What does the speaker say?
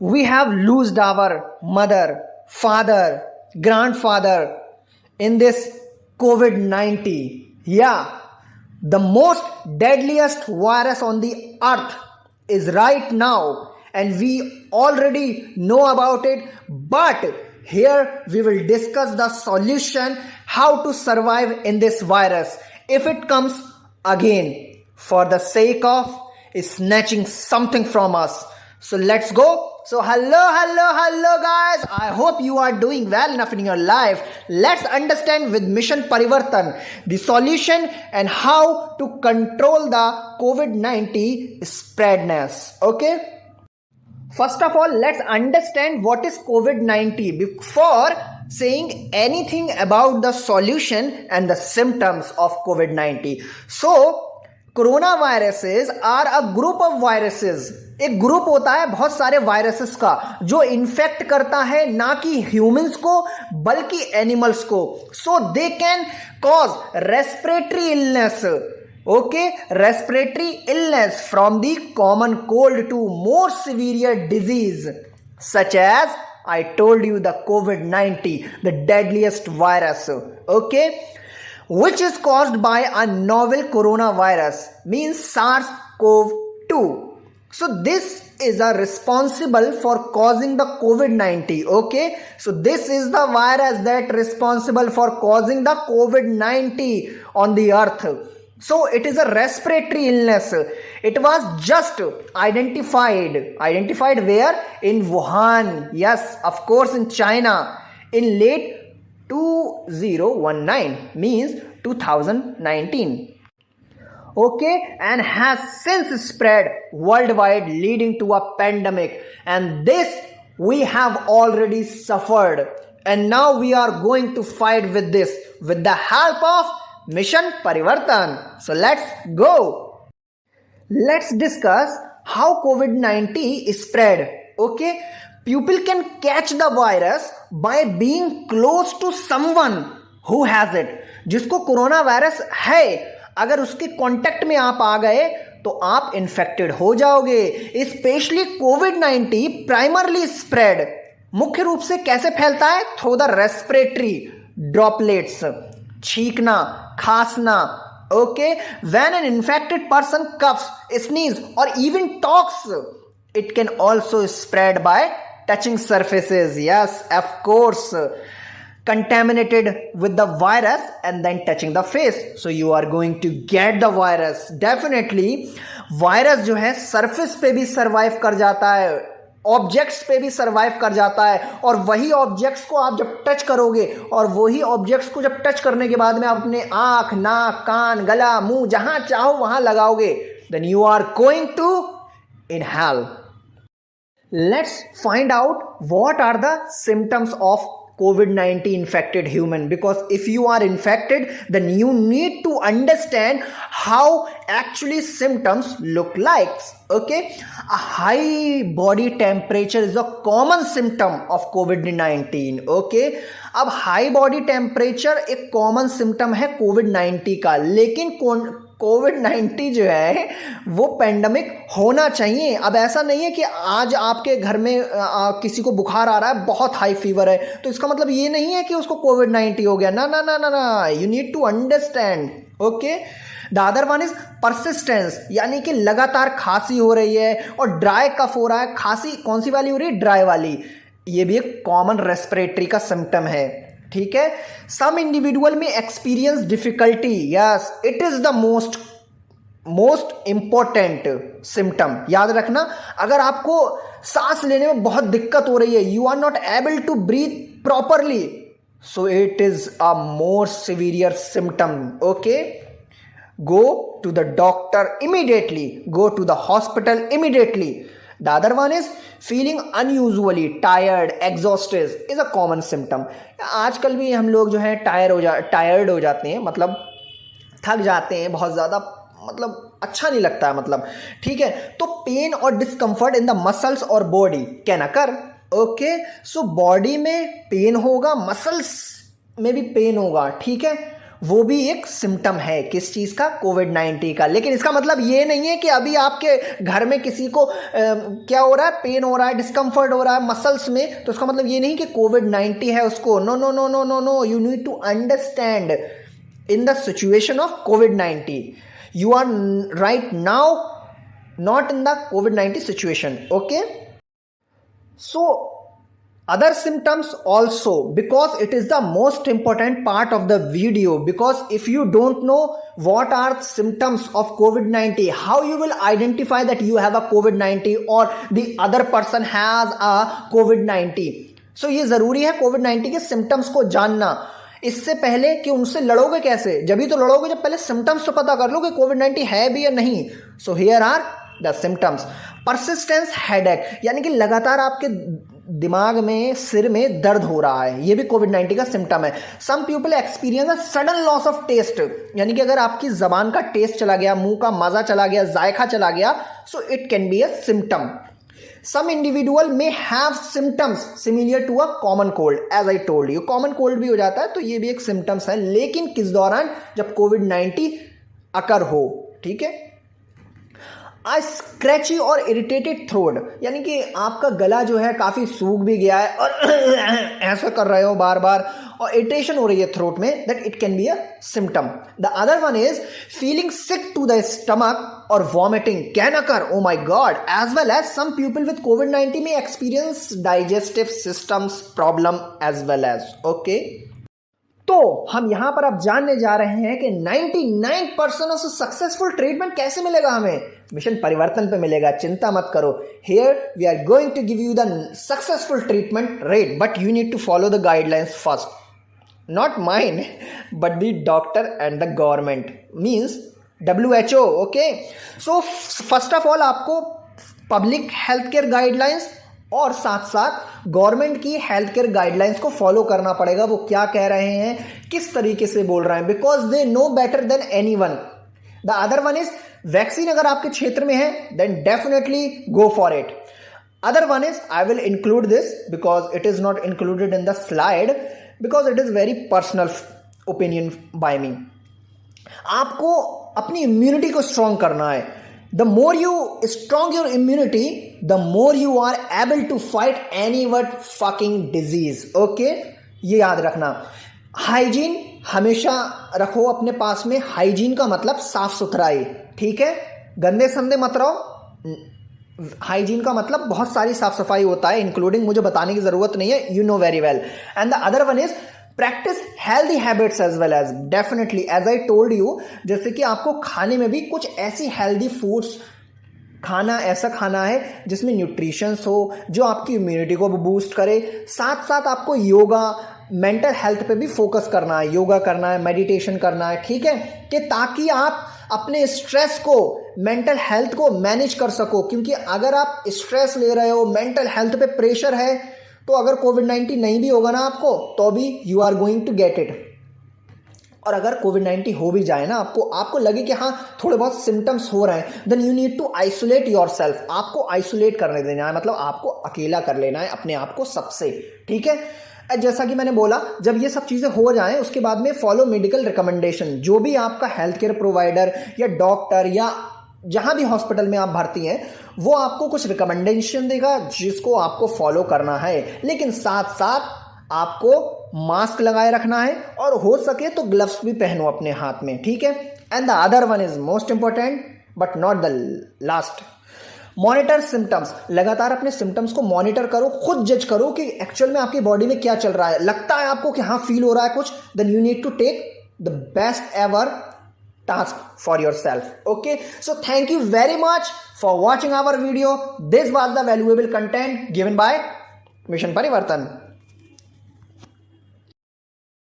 we have lost our mother, father, grandfather in this COVID-19. Yeah, the most deadliest virus on the earth is right now, and we already know about it, but here we will discuss the solution how to survive in this virus if it comes again for the sake of snatching something from us. So let's go. So hello guys, I hope you are doing well enough in your life. Let's understand with Mission Parivartan the solution and how to control the COVID-19 spreadness. Okay, first of all, let's understand what is COVID-19 before saying anything about the solution and the symptoms of COVID-19. So corona viruses are a group of viruses. एक group होता है बहुत सारे viruses का जो infect करता है ना कि ह्यूमंस को बल्कि एनिमल्स को. So they can cause respiratory illness. Okay, respiratory illness from the common cold to more severe disease such as I told you the कोविड-19, the deadliest virus. Okay, which is caused by a novel coronavirus, means SARS-CoV-2. So this is responsible for causing the COVID-19. Okay, so this is the virus that responsible for causing the COVID-19 on the earth. So it is a respiratory illness. It was just identified where? In Wuhan. Yes, of course, in China in late 2019, means 2019. Okay, and has since spread worldwide, leading to a pandemic, and this we have already suffered, and now we are going to fight with this with the help of Mission Parivartan. So let's go. Let's discuss how COVID-19 spread. Okay, people can catch the virus by being close to someone who has it. जिसको corona virus है, अगर उसके contact में आप आ गए तो आप infected हो जाओगे. स्पेशली कोविड-19 प्राइमरली स्प्रेड मुख्य रूप से कैसे फैलता है? थ्रू द रेस्पिरेटरी ड्रॉपलेट्स, छींकना, खांसना. Okay, when an infected person coughs, sneeze और even talks, it can also spread by touching surfaces. Yes, of course, contaminated with the virus and then touching the face, so you are going to get the virus. Definitely virus जो है surface पे भी survive कर जाता है, objects पे भी survive कर जाता है, और वही ऑब्जेक्ट्स को आप जब टच करोगे और वही ऑब्जेक्ट्स को जब टच करने के बाद में अपने आंख, नाक, कान, गला, मुंह जहां चाहो वहां लगाओगे, then you are going to inhale. Let's find out what are the symptoms of COVID-19 infected human, because if you are infected then you need to understand how actually symptoms look like. Okay, a high body temperature is a common symptom of COVID-19. Okay, अब high body temperature एक common symptom है कोविड-19 का, लेकिन कोविड-19 जो है वो pandemic होना चाहिए. अब ऐसा नहीं है कि आज आपके घर में किसी को बुखार आ रहा है, बहुत हाई फीवर है, तो इसका मतलब ये नहीं है कि उसको कोविड-19 हो गया. ना ना ना ना ना, you need to understand. Okay, the other one is persistence, यानी कि लगातार खांसी हो रही है और ड्राई कफ हो रहा है. खांसी कौन सी वाली हो रही है? ड्राई वाली. ये भी एक कॉमन रेस्पिरेटरी का सिम्टम है. ठीक है, सम इंडिविजुअल में experience difficulty. Yes, it is the most important symptom. याद रखना, अगर आपको सांस लेने में बहुत दिक्कत हो रही है, you are not able to breathe properly, so it is a more severe symptom. Okay, go to the doctor immediately, go to the hospital immediately. The other one is feeling unusually tired, exhausted is a common symptom. आजकल भी हम लोग जो है tired हो जाते हैं, मतलब थक जाते हैं बहुत ज़्यादा, मतलब अच्छा नहीं लगता है, मतलब ठीक है. तो पेन और डिस्कम्फर्ट इन द मसल्स और body can occur. Okay, so body में पेन होगा, मसल्स में भी पेन होगा. ठीक है, वो भी एक सिम्टम है किस चीज़ का, कोविड-19 का। लेकिन इसका मतलब ये नहीं है कि अभी आपके घर में किसी को क्या हो रहा है, पेन हो रहा है, डिस्कम्फर्ट हो रहा है मसल्स में, तो इसका मतलब ये नहीं कि कोविड-19 है उसको। No no no no no no, you need to understand in the situation of कोविड-19 you are right now not in the COVID-19 situation. Okay, so other symptoms also, because it is the most important part of the video, because if you don't know what are symptoms of COVID-19, how you will identify that you have a COVID-19 or the other person has a COVID-19. so ये जरूरी है COVID-19 के symptoms को जानना। इससे पहले कि उनसे लड़ोगे कैसे, जब भी तो लड़ोगे जब पहले सिम्टम्स तो पता कर लो कि कोविड-19 है भी या नहीं। So here are the symptoms. Persistence headache, यानी कि लगातार आपके दिमाग में, सिर में दर्द हो रहा है, ये भी कोविड-19 का सिम्टम है। Some people experience a sudden loss of taste, यानी कि अगर आपकी जबान का टेस्ट चला गया, मुंह का मजा चला गया, जायका चला गया, so it can be a symptom. Some individual may have symptoms similar to a common cold, as I told you. Common cold भी हो जाता है, तो ये भी एक symptoms है, लेकिन किस दौरान, जब कोविड-19 अकर हो। ठीक है। आ स्क्रैची और इरिटेटेड थ्रोट, यानी कि आपका गला जो है काफ़ी सूख भी गया है और ऐसा कर रहे हो बार बार और इरिटेशन हो रही है थ्रोट में, that it can be a symptom. The other one is feeling sick to the stomach और vomiting can occur, oh my god, as well as some people with कोविड-19 में experience digestive systems problem as well as. Okay, तो हम यहां पर अब जानने जा रहे हैं कि 99% ऑफ सक्सेसफुल ट्रीटमेंट कैसे मिलेगा हमें। मिशन परिवर्तन पे मिलेगा, चिंता मत करो। Here we are going to give you the successful treatment rate, but you need to follow the guidelines first, not mine but the doctor and the government, means WHO। Okay, so first of all आपको public health care guidelines और साथ साथ government की health care guidelines को follow करना पड़ेगा। वो क्या कह रहे हैं, किस तरीके से बोल रहे हैं, because they know better than anyone. The other one is vaccine अगर आपके क्षेत्र में है then definitely go for it. Other one is I will include this because it is not included in the slide because it is very personal opinion by me. आपको अपनी immunity को strong करना है। The more you strong your immunity, the more you are able to fight any what fucking disease. Okay? ये याद रखना। Hygiene हमेशा रखो अपने पास में। हाइजीन का मतलब साफ सुथराई, ठीक है, गंदे संदे मत रहो। हाइजीन का मतलब बहुत सारी साफ सफाई होता है, इंक्लूडिंग, मुझे बताने की जरूरत नहीं है, you know very well. And the other one is practice healthy habits as well as, definitely as I told you, जैसे कि आपको खाने में भी कुछ ऐसी हेल्दी फूड्स खाना, ऐसा खाना है जिसमें न्यूट्रिशंस हो, जो आपकी इम्यूनिटी को भी बूस्ट करे। साथ साथ आपको योगा, मेंटल हेल्थ पे भी फोकस करना है, योगा करना है, मेडिटेशन करना है, ठीक है, कि ताकि आप अपने स्ट्रेस को, मेंटल हेल्थ को मैनेज कर सको। क्योंकि अगर आप स्ट्रेस ले रहे हो, मेंटल हेल्थ पे प्रेशर है, तो अगर कोविड-19 नहीं भी होगा ना आपको, तो भी you are going to get it. और अगर कोविड-19 हो भी जाए ना आपको लगे कि हाँ थोड़े बहुत सिम्टम्स हो रहे हैं, then you need to isolate yourself. आपको आइसोलेट करने देना है, मतलब आपको अकेला कर लेना है अपने आप को सबसे, ठीक है। जैसा कि मैंने बोला, जब ये सब चीज़ें हो जाएं उसके बाद में फॉलो मेडिकल रिकमेंडेशन। जो भी आपका हेल्थ केयर प्रोवाइडर या डॉक्टर या जहां भी हॉस्पिटल में आप भर्ती हैं, वो आपको कुछ रिकमेंडेशन देगा जिसको आपको फॉलो करना है। लेकिन साथ साथ आपको मास्क लगाए रखना है और हो सके तो ग्लव्स भी पहनो अपने हाथ में, ठीक है। And the other one is most important but not the last, monitor symptoms. लगातार अपने सिम्टम्स को मॉनिटर करो, खुद जज करो कि एक्चुअल में आपकी बॉडी में क्या चल रहा है। लगता है आपको कि हाँ फील हो रहा है कुछ, then you need to take the best ever task for yourself. Okay, so thank you very much for watching our video. This was the valuable content given by Mission Parivartan.